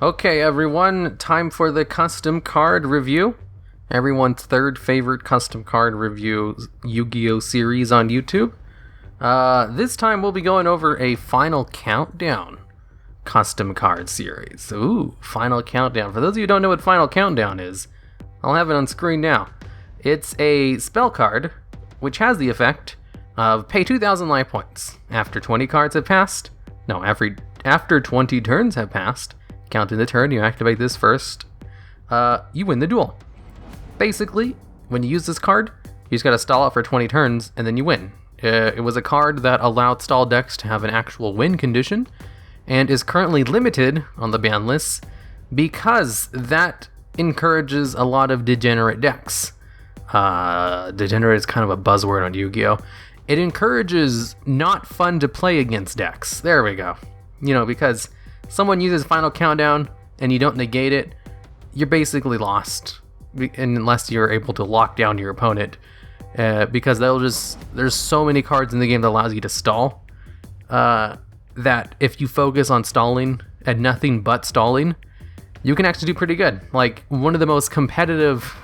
Okay, everyone, time for the custom card review. Everyone's third favorite custom card review Yu-Gi-Oh series on YouTube. This time we'll be going over a Final Countdown custom card series. Ooh, Final Countdown. For those of you who don't know what Final Countdown is, I'll have it on screen now. It's a spell card which has the effect of pay 2,000 life points after 20 cards have passed. No, after 20 turns have passed. Counting the turn, you activate this first. You win the duel. Basically, when you use this card, you just gotta stall out for 20 turns and then you win. It was a card that allowed stall decks to have an actual win condition and is currently limited on the ban lists because that encourages a lot of degenerate decks. Degenerate is kind of a buzzword on Yu-Gi-Oh! It encourages not fun to play against decks. There we go. Because someone uses Final Countdown and you don't negate it, you're basically lost. Unless you're able to lock down your opponent. Because there's so many cards in the game that allows you to stall. That if you focus on stalling and nothing but stalling, you can actually do pretty good. Like, one of the most competitive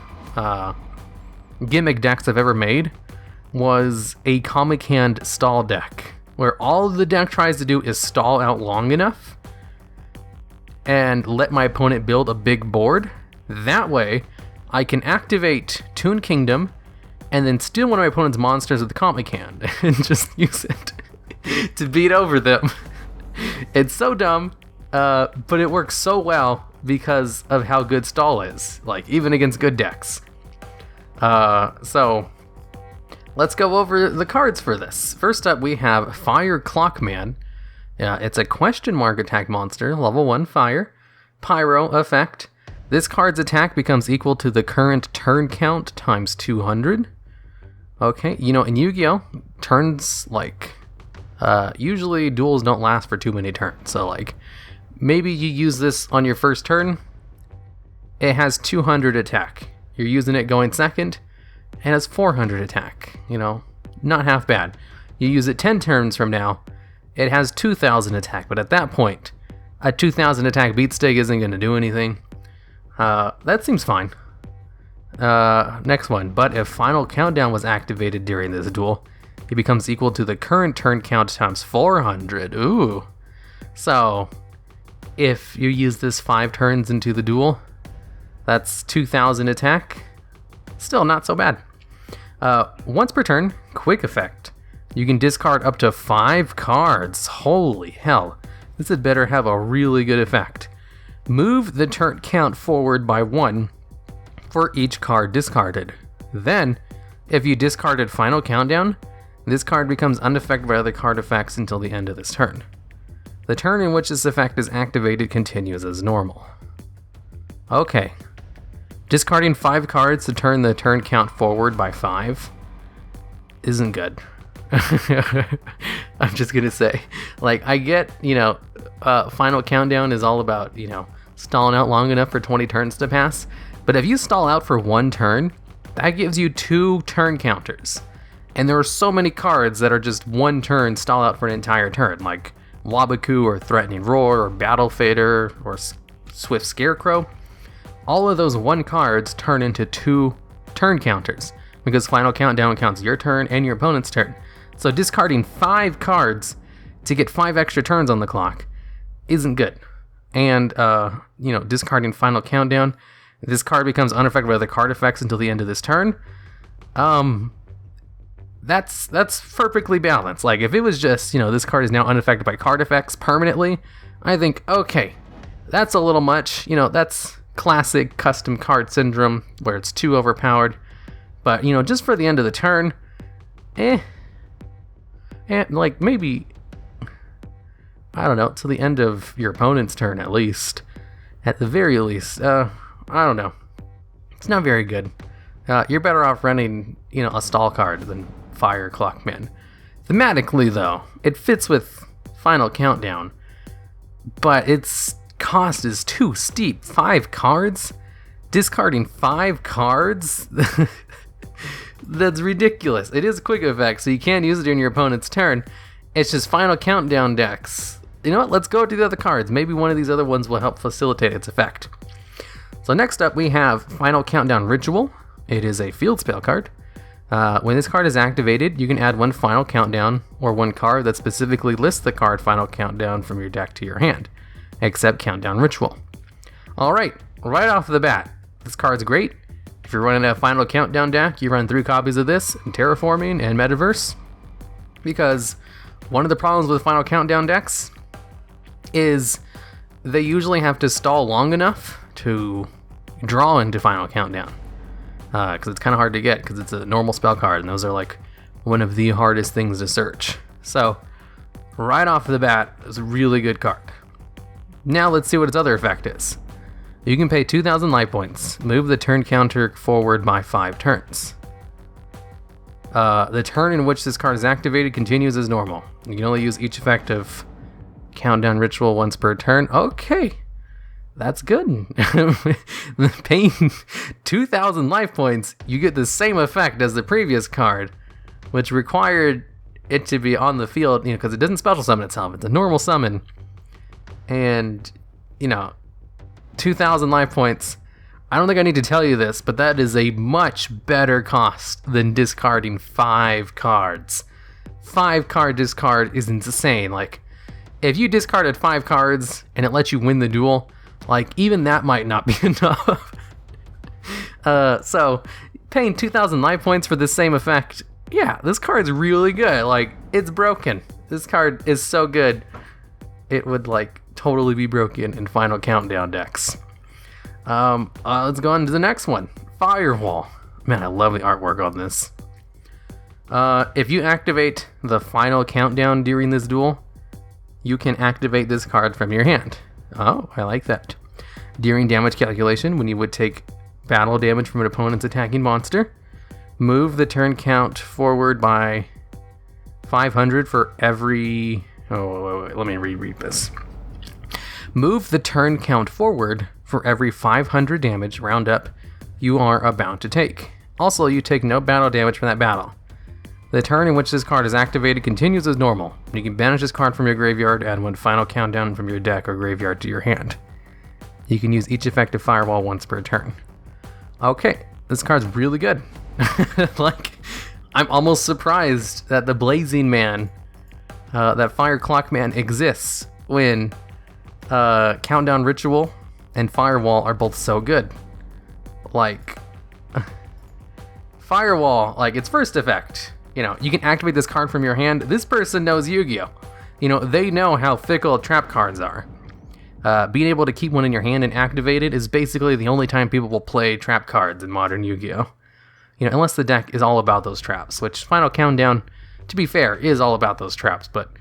gimmick decks I've ever made was a Comic Hand stall deck, where all the deck tries to do is stall out long enough and let my opponent build a big board. That way, I can activate Toon Kingdom and then steal one of my opponent's monsters with the Comic Hand and just use it to beat over them. It's so dumb, but it works so well because of how good stall is, like even against good decks. So let's go over the cards for this. First up, we have Fire CLOCKMAN. It's a question mark attack monster, level 1 fire, Pyro effect. This card's attack becomes equal to the current turn count times 200. Okay, in Yu-Gi-Oh, turns, usually duels don't last for too many turns. So, maybe you use this on your first turn. It has 200 attack. You're using it going second. It has 400 attack. Not half bad. You use it 10 turns from now. It has 2,000 attack. But at that point, a 2,000 attack beat stick isn't going to do anything. That seems fine. Next one. But if Final Countdown was activated during this duel, it becomes equal to the current turn count times 400. Ooh. So, if you use this 5 turns into the duel, that's 2,000 attack. Still not so bad. Once per turn, quick effect. You can discard up to 5 cards. Holy hell. This had better have a really good effect. Move the turn count forward by 1 for each card discarded. Then, if you discarded Final Countdown, this card becomes unaffected by other card effects until the end of this turn. The turn in which this effect is activated continues as normal. Okay. Discarding 5 cards to turn the turn count forward by 5 isn't good. I'm just gonna say, I get, Final Countdown is all about, stalling out long enough for 20 turns to pass. But if you stall out for 1 turn, that gives you 2 turn counters. And there are so many cards that are just 1 turn stall out for an entire turn, like Wabaku or Threatening Roar or Battle Fader or Swift Scarecrow. All of those 1 cards turn into 2 turn counters because Final Countdown counts your turn and your opponent's turn. So discarding 5 cards to get 5 extra turns on the clock isn't good. And, discarding Final Countdown, this card becomes unaffected by the card effects until the end of this turn. That's perfectly balanced. If it was just, this card is now unaffected by card effects permanently, I think, okay, that's a little much. That's classic custom card syndrome where it's too overpowered. But, just for the end of the turn, maybe, I don't know, till the end of your opponent's turn at least. At the very least, I don't know. It's not very good. You're better off running, a stall card than Fire CLOCKMAN. Thematically, though, it fits with Final Countdown, but its cost is too steep. 5 cards? Discarding 5 cards? That's ridiculous. It is quick effect, so you can use it during your opponent's turn. It's just Final Countdown decks you know what? Let's go to the other cards. Maybe one of these other ones will help facilitate its effect. So next up we have Final Countdown Ritual. It is a field spell card. When this card is activated, you can add one Final Countdown or one card that specifically lists the card Final Countdown from your deck to your hand, except Countdown Ritual. Alright, right off the bat, this card's great. If you're running a Final Countdown deck, you run 3 copies of this in Terraforming and Metaverse, because one of the problems with Final Countdown decks is they usually have to stall long enough to draw into Final Countdown. Because it's kind of hard to get, because it's a normal spell card, and those are like one of the hardest things to search. So, right off the bat, it's a really good card. Now let's see what its other effect is. You can pay 2,000 life points, move the turn counter forward by 5 turns. The turn in which this card is activated continues as normal. You can only use each effect of Countdown Ritual once per turn. Okay. That's good. Paying 2,000 life points, you get the same effect as the previous card, which required it to be on the field, because it doesn't special summon itself. It's a normal summon. And, 2,000 life points. I don't think I need to tell you this, but that is a much better cost than discarding 5 cards. 5-card discard is insane. Like, if you discarded 5 cards and it lets you win the duel, even that might not be enough. So, paying 2,000 life points for the same effect, yeah, this card's really good. It's broken. This card is so good, it would, totally be broken in Final Countdown decks. Let's go on to the next one. Firewall. Man, I love the artwork on this. If you activate the Final Countdown during this duel, you can activate this card from your hand. Oh, I like that. During damage calculation, when you would take battle damage from an opponent's attacking monster, move the turn count forward by 500 for every... wait, let me reread this. Move the turn count forward for every 500 damage, round up, you are about to take. Also, you take no battle damage from that battle. The turn in which this card is activated continues as normal. You can banish this card from your graveyard, add one Final Countdown from your deck or graveyard to your hand. You can use each effective Firewall once per turn. Okay, this card's really good. I'm almost surprised that the Blazing Man, that Fire CLOCKMAN exists when Countdown Ritual and Firewall are both so good. Firewall, its first effect, you can activate this card from your hand. This person knows Yu-Gi-Oh! They know how fickle trap cards are. Being able to keep one in your hand and activate it is basically the only time people will play trap cards in modern Yu-Gi-Oh! Unless the deck is all about those traps, which Final Countdown, to be fair, is all about those traps, but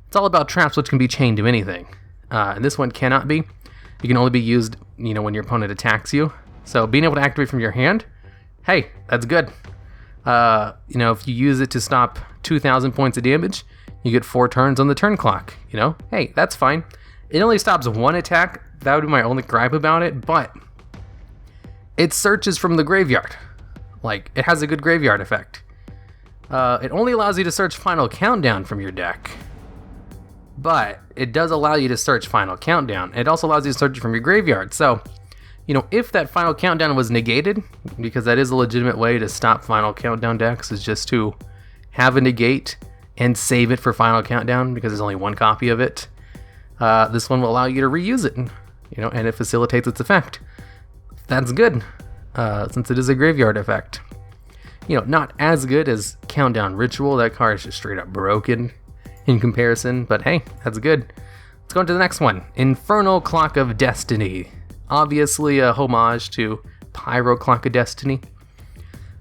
it's all about traps which can be chained to anything. And this one cannot be. You can only be used, when your opponent attacks you. So being able to activate from your hand, hey, that's good. If you use it to stop 2,000 points of damage, you get 4 turns on the turn clock. Hey, that's fine. It only stops 1 attack. That would be my only gripe about it, but it searches from the graveyard. It has a good graveyard effect. It only allows you to search Final Countdown from your deck, but it does allow you to search Final Countdown. It also allows you to search it from your graveyard. So, if that Final Countdown was negated, because that is a legitimate way to stop Final Countdown decks, is just to have a negate and save it for Final Countdown, because there's only 1 copy of it. This one will allow you to reuse it, and it facilitates its effect. That's good, since it is a graveyard effect. Not as good as Countdown Ritual. That card is just straight up broken in comparison, but hey, that's good. Let's go on to the next one. Infernal Clock of Destiny. Obviously a homage to Pyro Clock of Destiny.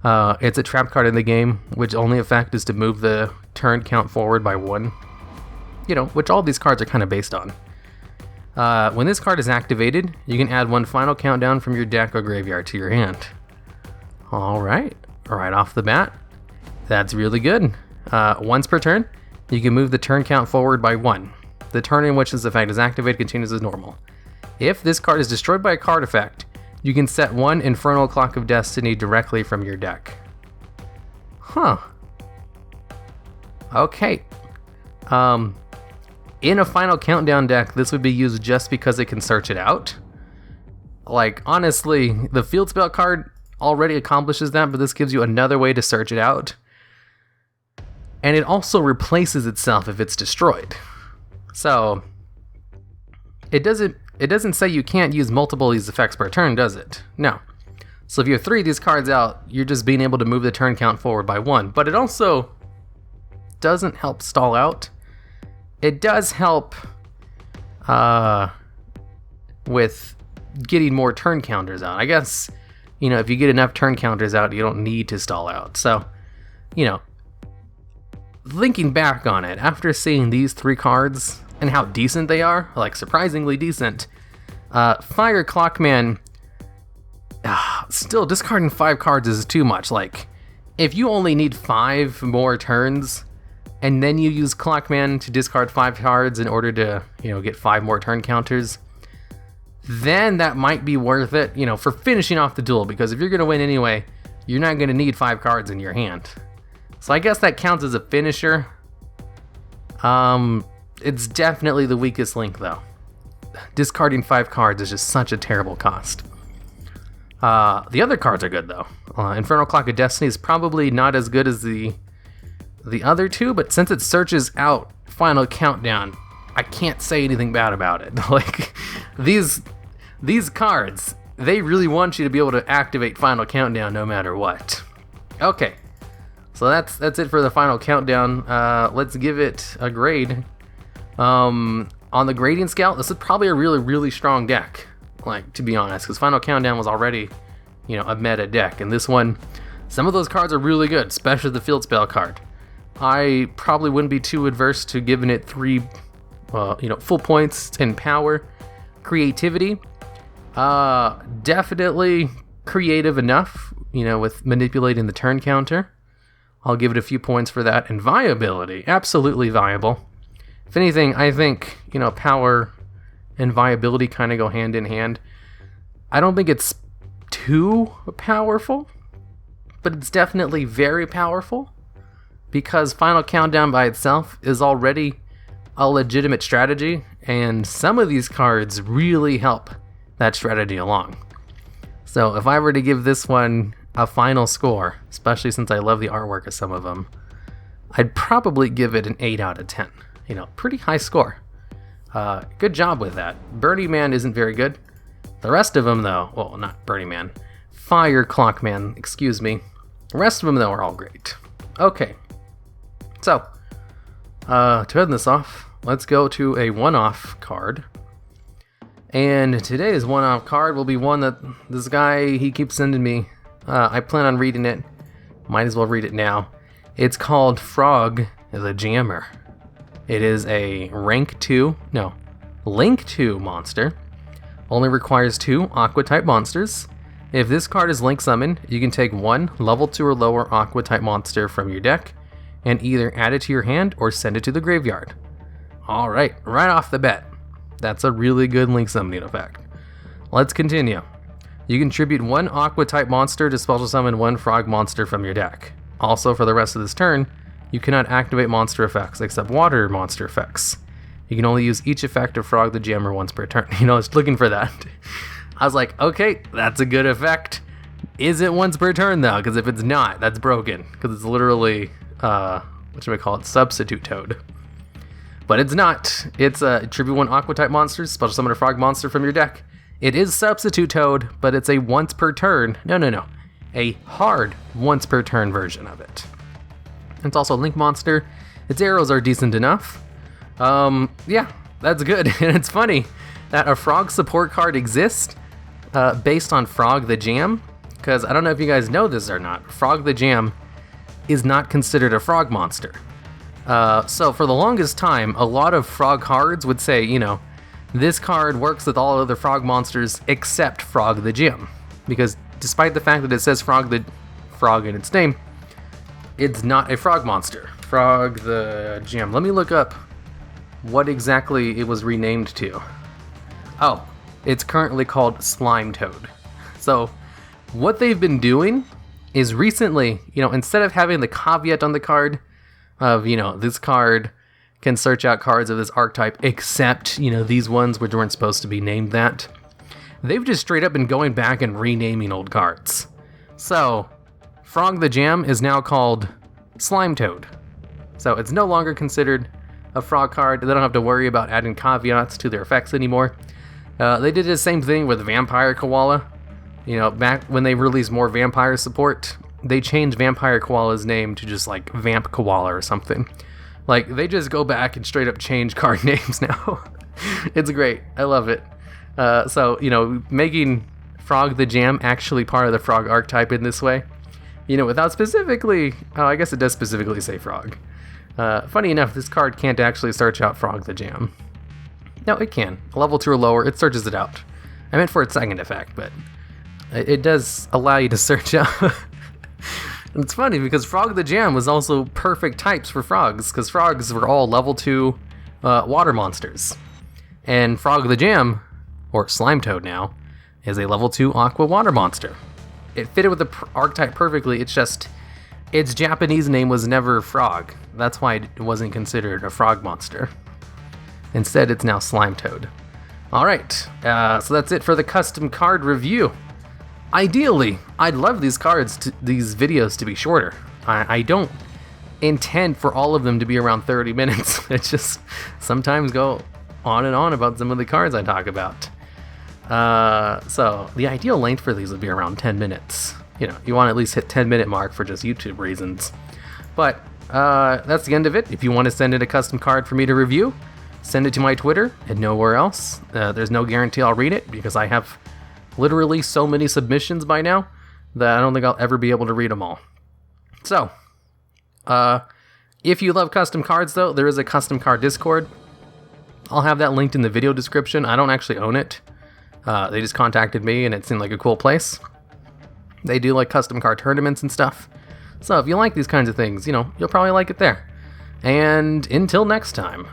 It's a trap card in the game, which only effect is to move the turn count forward by 1. Which all these cards are kind of based on. When this card is activated, you can add 1 Final Countdown from your deck or graveyard to your hand. Alright, right off the bat, that's really good. Once per turn, you can move the turn count forward by 1. The turn in which this effect is activated continues as normal. If this card is destroyed by a card effect, you can set 1 Infernal Clock of Destiny directly from your deck. Huh. Okay. in a Final Countdown deck, this would be used just because it can search it out. Like, honestly, the field spell card already accomplishes that, but this gives you another way to search it out. And it also replaces itself if it's destroyed. So, it doesn't say you can't use multiple of these effects per turn, does it? No. So if you have 3 of these cards out, you're just being able to move the turn count forward by 1. But it also doesn't help stall out. It does help with getting more turn counters out. I guess, you know, if you get enough turn counters out, you don't need to stall out. So, you know, thinking back on it, after seeing these 3 cards and how decent they are, like surprisingly decent, Fire CLOCKMAN, still discarding 5 cards is too much. Like, if you only need 5 more turns, and then you use CLOCKMAN to discard 5 cards in order to, you know, get 5 more turn counters, then that might be worth it, you know, for finishing off the duel, because if you're going to win anyway, you're not going to need 5 cards in your hand. So I guess that counts as a finisher. It's definitely the weakest link, though. Discarding 5 cards is just such a terrible cost. The other cards are good, though. Infernal Clock of Destiny is probably not as good as the other 2, but since it searches out Final Countdown, I can't say anything bad about it. Like, these cards, they really want you to be able to activate Final Countdown no matter what. Okay, so that's it for the Final Countdown. Let's give it a grade. On the grading scale, this is probably a really, really strong deck, like, to be honest, because Final Countdown was already, you know, a meta deck, and this one, some of those cards are really good, especially the field spell card. I probably wouldn't be too adverse to giving it 3, you know, full points in power. Creativity, definitely creative enough, you know, with manipulating the turn counter. I'll give it a few points for that. And viability, absolutely viable. If anything, I think, you know, power and viability kind of go hand in hand. I don't think it's too powerful, but it's definitely very powerful, because Final Countdown by itself is already a legitimate strategy, and some of these cards really help that strategy along. So if I were to give this one a final score, especially since I love the artwork of some of them, I'd probably give it an 8 out of 10. You know, pretty high score. Good job with that. Burning Man isn't very good. The rest of them, though, well, not Burning Man, Fire CLOCKMAN, excuse me. The rest of them, though, are all great. Okay, so, to end this off, let's go to a one-off card. And today's one-off card will be one that this guy, he keeps sending me. I plan on reading it. Might as well read it now. It's called Frog the Jammer. It is a Link 2 monster. Only requires 2 Aqua-type monsters. If this card is Link summoned, you can take 1 level 2 or lower Aqua-type monster from your deck and either add it to your hand or send it to the graveyard. Alright, right off the bat, that's a really good Link summoning effect. Let's continue. You contribute 1 Aqua-type monster to special summon 1 Frog monster from your deck. Also, for the rest of this turn, you cannot activate monster effects except water monster effects. You can only use each effect of Frog the Jammer once per turn. You know, I was looking for that. I was like, okay, that's a good effect. Is it once per turn, though? Because if it's not, that's broken. Because it's literally, what should we call it? Substitute Toad. But it's not. It's a tribute 1 Aqua-type monsters, special summon a Frog monster from your deck. It is Substitute Toad, but it's a once per turn. No. A hard once per turn version of it. It's also a Link monster. Its arrows are decent enough. Yeah, that's good. And it's funny that a Frog support card exists based on Frog the Jam, because I don't know if you guys know this or not. Frog the Jam is not considered a Frog monster. So for the longest time, a lot of Frog cards would say, you know, this card works with all other Frog monsters except Frog the Jam, because despite the fact that it says Frog in its name, it's not a Frog monster. Frog the Jam. Let me look up what exactly it was renamed to. Oh, it's currently called Slime Toad. So what they've been doing is recently, you know, instead of having the caveat on the card of, you know, this card can search out cards of this archetype, except, you know, these ones which weren't supposed to be named that. They've just straight up been going back and renaming old cards. So, Frog the Jam is now called Slime Toad. So it's no longer considered a frog card. They don't have to worry about adding caveats to their effects anymore. They did the same thing with Vampire Koala. You know, back when they released more vampire support, they changed Vampire Koala's name to just like Vamp Koala or something. Like, they just go back and straight up change card names now. It's great. I love it. So, you know, making Frog the Jam actually part of the frog archetype in this way, you know, without specifically, I guess it does specifically say frog. Funny enough, this card can't actually search out Frog the Jam. No, it can. Level 2 or lower, it searches it out. I meant for its second effect, but it does allow you to search out. It's funny because Frog the Jam was also perfect types for frogs, because frogs were all level 2 water monsters. And Frog the Jam, or Slime Toad now, is a level 2 aqua water monster. It fitted with the archetype perfectly, it's just its Japanese name was never Frog. That's why it wasn't considered a frog monster. Instead, it's now Slime Toad. Alright, so that's it for the custom card review. Ideally, I'd love these videos to be shorter. I don't intend for all of them to be around 30 minutes. It's just sometimes go on and on about some of the cards I talk about. So the ideal length for these would be around 10 minutes. You know, you want to at least hit 10-minute mark for just YouTube reasons. But that's the end of it. If you want to send in a custom card for me to review, send it to my Twitter and nowhere else. There's no guarantee I'll read it because I have literally so many submissions by now that I don't think I'll ever be able to read them all. So, if you love custom cards though, there is a custom card Discord. I'll have that linked in the video description. I don't actually own it. They just contacted me and it seemed like a cool place. They do like custom card tournaments and stuff. So if you like these kinds of things, you know, you'll probably like it there. And until next time.